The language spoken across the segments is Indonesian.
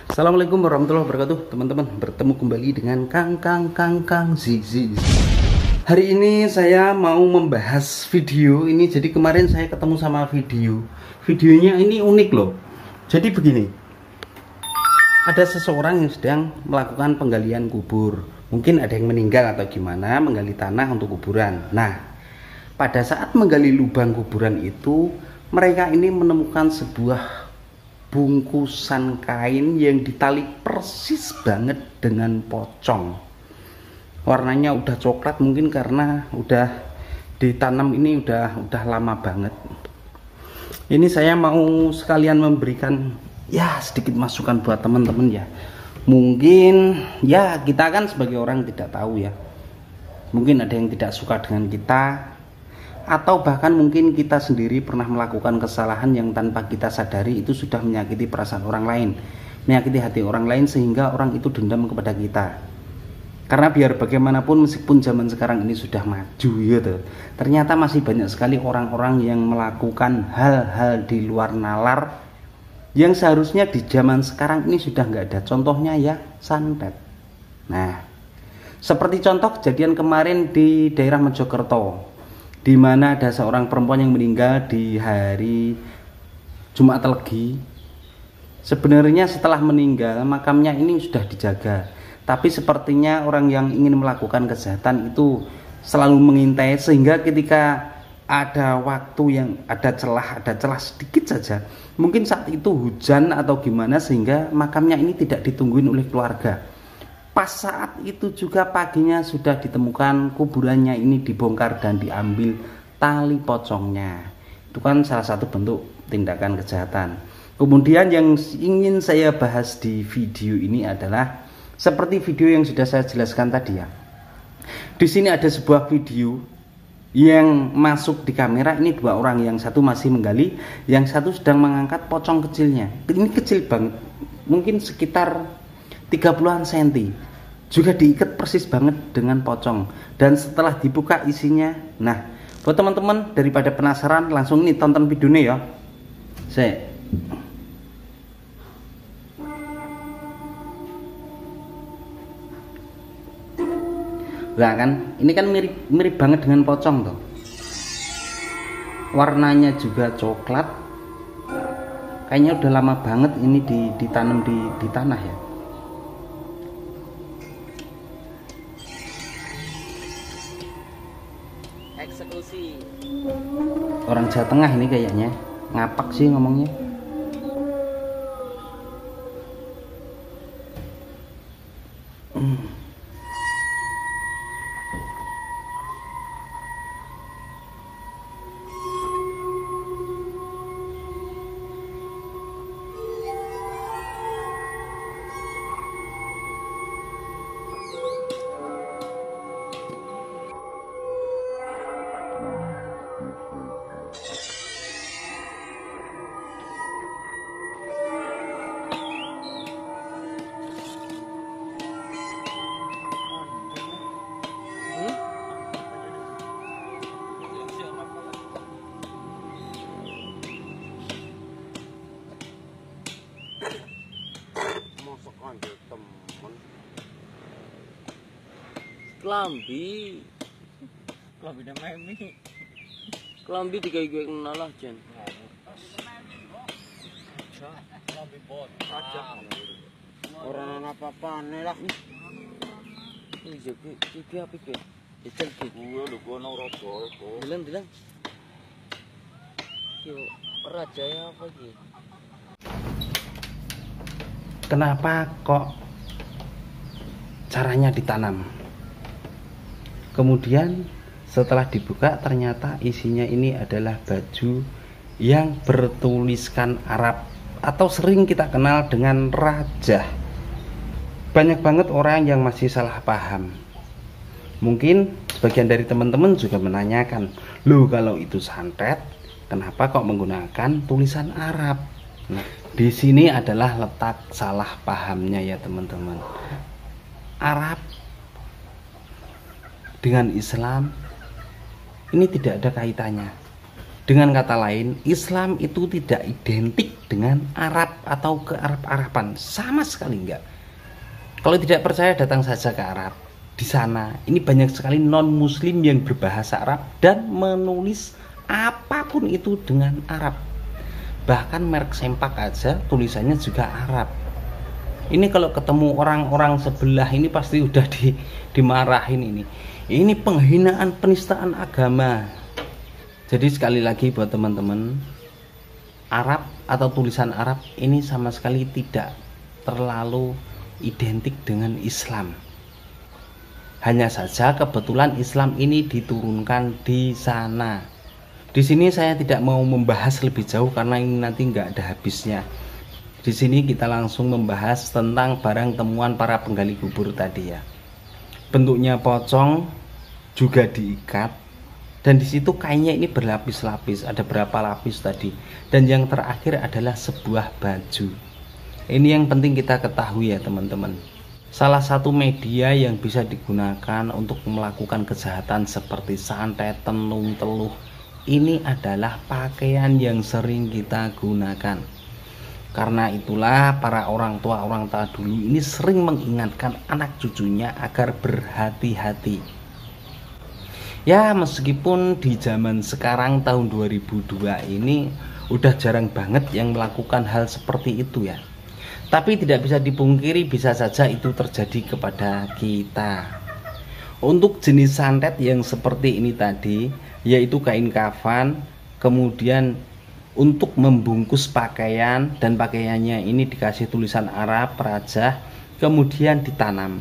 Assalamualaikum warahmatullahi wabarakatuh, teman-teman. Bertemu kembali dengan Kang Zizi. Hari ini saya mau membahas video ini. Jadi kemarin saya ketemu sama videonya ini unik loh. Jadi begini, ada seseorang yang sedang melakukan penggalian kubur. Mungkin ada yang meninggal atau gimana, menggali tanah untuk kuburan. Nah, pada saat menggali lubang kuburan itu, mereka ini menemukan sebuah bungkusan kain yang ditali persis banget dengan pocong. Warnanya udah coklat, mungkin karena udah ditanam ini udah lama banget. Ini saya mau sekalian memberikan ya sedikit masukan buat teman-teman ya. Mungkin ya kita kan sebagai orang tidak tahu ya. Mungkin ada yang tidak suka dengan kita, atau bahkan mungkin kita sendiri pernah melakukan kesalahan yang tanpa kita sadari itu sudah menyakiti perasaan orang lain, menyakiti hati orang lain, sehingga orang itu dendam kepada kita. Karena biar bagaimanapun meskipun zaman sekarang ini sudah maju gitu, ternyata masih banyak sekali orang-orang yang melakukan hal-hal di luar nalar yang seharusnya di zaman sekarang ini sudah nggak ada. Contohnya ya santet. Nah, seperti contoh kejadian kemarin di daerah Mojokerto, di mana ada seorang perempuan yang meninggal di hari Jumat Legi. Sebenarnya setelah meninggal makamnya ini sudah dijaga, tapi sepertinya orang yang ingin melakukan kejahatan itu selalu mengintai, sehingga ketika ada waktu yang ada celah sedikit saja, mungkin saat itu hujan atau gimana, sehingga makamnya ini tidak ditungguin oleh keluarga. Pas saat itu juga paginya sudah ditemukan kuburannya ini dibongkar dan diambil tali pocongnya. Itu kan salah satu bentuk tindakan kejahatan. Kemudian yang ingin saya bahas di video ini adalah seperti video yang sudah saya jelaskan tadi ya. Di sini ada sebuah video yang masuk di kamera. Ini dua orang, yang satu masih menggali, yang satu sedang mengangkat pocong kecilnya. Ini kecil banget, mungkin sekitar 30-an senti, juga diikat persis banget dengan pocong. Dan setelah dibuka isinya, nah buat teman-teman daripada penasaran, langsung nih tonton videonya ya. Lah kan, ini kan mirip banget dengan pocong tuh. Warnanya juga coklat. Kayaknya udah lama banget ini ditanam di tanah ya. Eksekusi. Orang Jawa Tengah ini kayaknya, ngapak sih ngomongnya. Kelambi digawe-gawe kenal lah Jen. Orang apa-apane lah. Iki apa iki? Jajal iki. Kuwi lho kono raja iku. Deleng. Yo raja ya apa iki? Kenapa kok caranya ditanam? Kemudian setelah dibuka ternyata isinya ini adalah baju yang bertuliskan Arab atau sering kita kenal dengan raja. Banyak banget orang yang masih salah paham. Mungkin sebagian dari teman-teman juga menanyakan, loh kalau itu santet, kenapa kok menggunakan tulisan Arab? Nah, di sini adalah letak salah pahamnya ya teman-teman. Arab dengan Islam ini tidak ada kaitannya. Dengan kata lain, Islam itu tidak identik dengan Arab atau ke Arab-Araban, sama sekali enggak. Kalau tidak percaya datang saja ke Arab. Di sana ini banyak sekali non-muslim yang berbahasa Arab dan menulis apapun itu dengan Arab. Bahkan merek sempak aja tulisannya juga Arab. Ini kalau ketemu orang-orang sebelah ini pasti udah dimarahin ini. Ini penghinaan, penistaan agama. Jadi sekali lagi buat teman-teman, Arab atau tulisan Arab ini sama sekali tidak terlalu identik dengan Islam. Hanya saja kebetulan Islam ini diturunkan di sana. Di sini saya tidak mau membahas lebih jauh karena ini nanti nggak ada habisnya. Di sini kita langsung membahas tentang barang temuan para penggali kubur tadi ya. Bentuknya pocong, juga diikat. Dan di situ kainnya ini berlapis-lapis, ada berapa lapis tadi. Dan yang terakhir adalah sebuah baju. Ini yang penting kita ketahui ya teman-teman. Salah satu media yang bisa digunakan untuk melakukan kejahatan seperti santet, tenung, teluh, ini adalah pakaian yang sering kita gunakan. Karena itulah para orang tua dulu ini sering mengingatkan anak cucunya agar berhati-hati. Ya meskipun di zaman sekarang tahun 2002 ini udah jarang banget yang melakukan hal seperti itu ya. Tapi tidak bisa dipungkiri bisa saja itu terjadi kepada kita. Untuk jenis santet yang seperti ini tadi, yaitu kain kafan, kemudian untuk membungkus pakaian dan pakaiannya ini dikasih tulisan Arab, rajah, kemudian ditanam.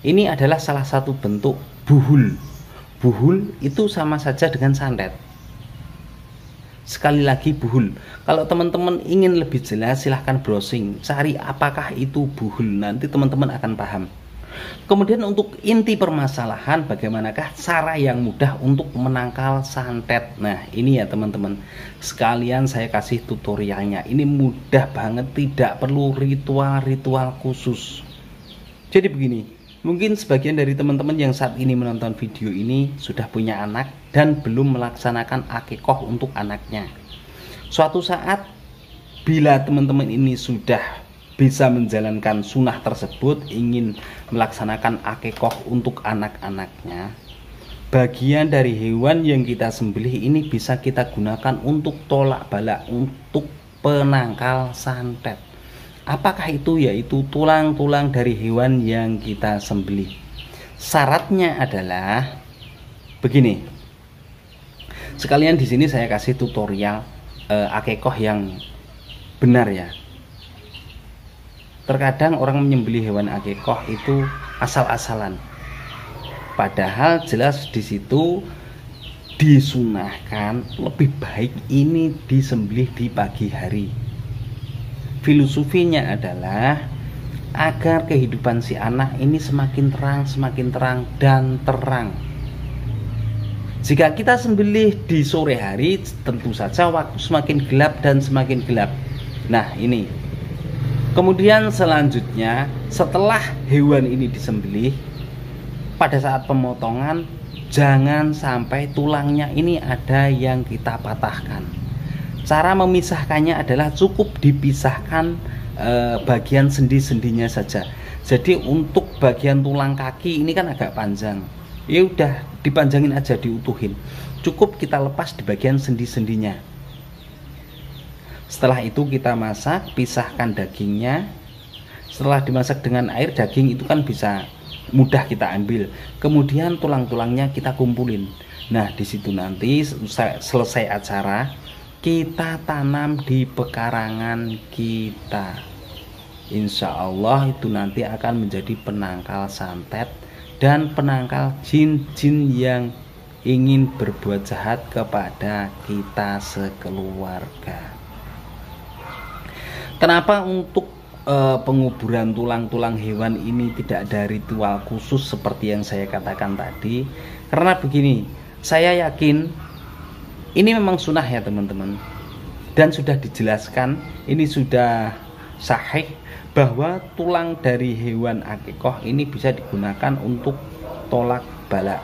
Ini adalah salah satu bentuk buhul. Buhul itu sama saja dengan santet. Sekali lagi buhul. Kalau teman-teman ingin lebih jelas silahkan browsing, cari apakah itu buhul. Nanti teman-teman akan paham. Kemudian untuk inti permasalahan, bagaimanakah cara yang mudah untuk menangkal santet. Nah ini ya teman-teman, sekalian saya kasih tutorialnya. Ini mudah banget, tidak perlu ritual-ritual khusus. Jadi begini, mungkin sebagian dari teman-teman yang saat ini menonton video ini sudah punya anak dan belum melaksanakan akikoh untuk anaknya. Suatu saat bila teman-teman ini sudah bisa menjalankan sunnah tersebut, ingin melaksanakan akikoh untuk anak-anaknya, bagian dari hewan yang kita sembelih ini bisa kita gunakan untuk tolak bala, untuk penangkal santet. Apakah itu? Yaitu tulang-tulang dari hewan yang kita sembelih. Syaratnya adalah begini. Sekalian di sini saya kasih tutorial akikoh yang benar ya. Terkadang orang menyembelih hewan akikoh itu asal-asalan. Padahal jelas di situ disunahkan lebih baik ini disembelih di pagi hari. Filosofinya adalah agar kehidupan si anak ini semakin terang dan terang. Jika kita sembelih di sore hari, tentu saja waktu semakin gelap dan semakin gelap. Nah ini. Kemudian selanjutnya setelah hewan ini disembelih, pada saat pemotongan jangan sampai tulangnya ini ada yang kita patahkan. Cara memisahkannya adalah cukup dipisahkan bagian sendi-sendinya saja. Jadi untuk bagian tulang kaki ini kan agak panjang, ya udah dipanjangin aja, diutuhin. Cukup kita lepas di bagian sendi-sendinya. Setelah itu kita masak, pisahkan dagingnya. Setelah dimasak dengan air, daging itu kan bisa mudah kita ambil. Kemudian tulang-tulangnya kita kumpulin. Nah di situ nanti selesai acara, kita tanam di pekarangan kita. Insya Allah itu nanti akan menjadi penangkal santet dan penangkal jin-jin yang ingin berbuat jahat kepada kita sekeluarga. Kenapa untuk penguburan tulang-tulang hewan ini tidak ada ritual khusus seperti yang saya katakan tadi? Karena begini, saya yakin ini memang sunnah ya teman-teman, dan sudah dijelaskan, ini sudah sahih bahwa tulang dari hewan akikoh ini bisa digunakan untuk tolak bala.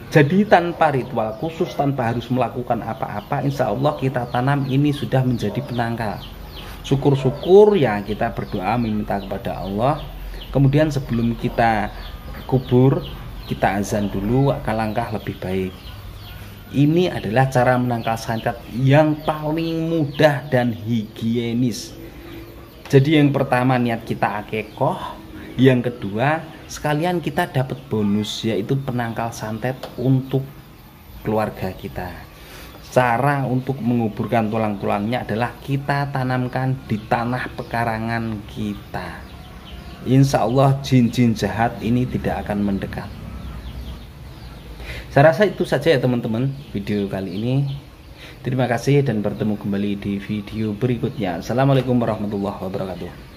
Jadi tanpa ritual khusus, tanpa harus melakukan apa-apa, insya Allah kita tanam ini sudah menjadi penangkal. Syukur-syukur ya kita berdoa meminta kepada Allah. Kemudian sebelum kita kubur, kita azan dulu, langkah lebih baik. Ini adalah cara menangkal santet yang paling mudah dan higienis. Jadi yang pertama niat kita akikoh, yang kedua sekalian kita dapat bonus yaitu penangkal santet untuk keluarga kita. Cara untuk menguburkan tulang-tulangnya adalah kita tanamkan di tanah pekarangan kita. Insya Allah jin-jin jahat ini tidak akan mendekat. Saya rasa itu saja ya teman-teman video kali ini. Terima kasih dan bertemu kembali di video berikutnya. Assalamualaikum warahmatullahi wabarakatuh.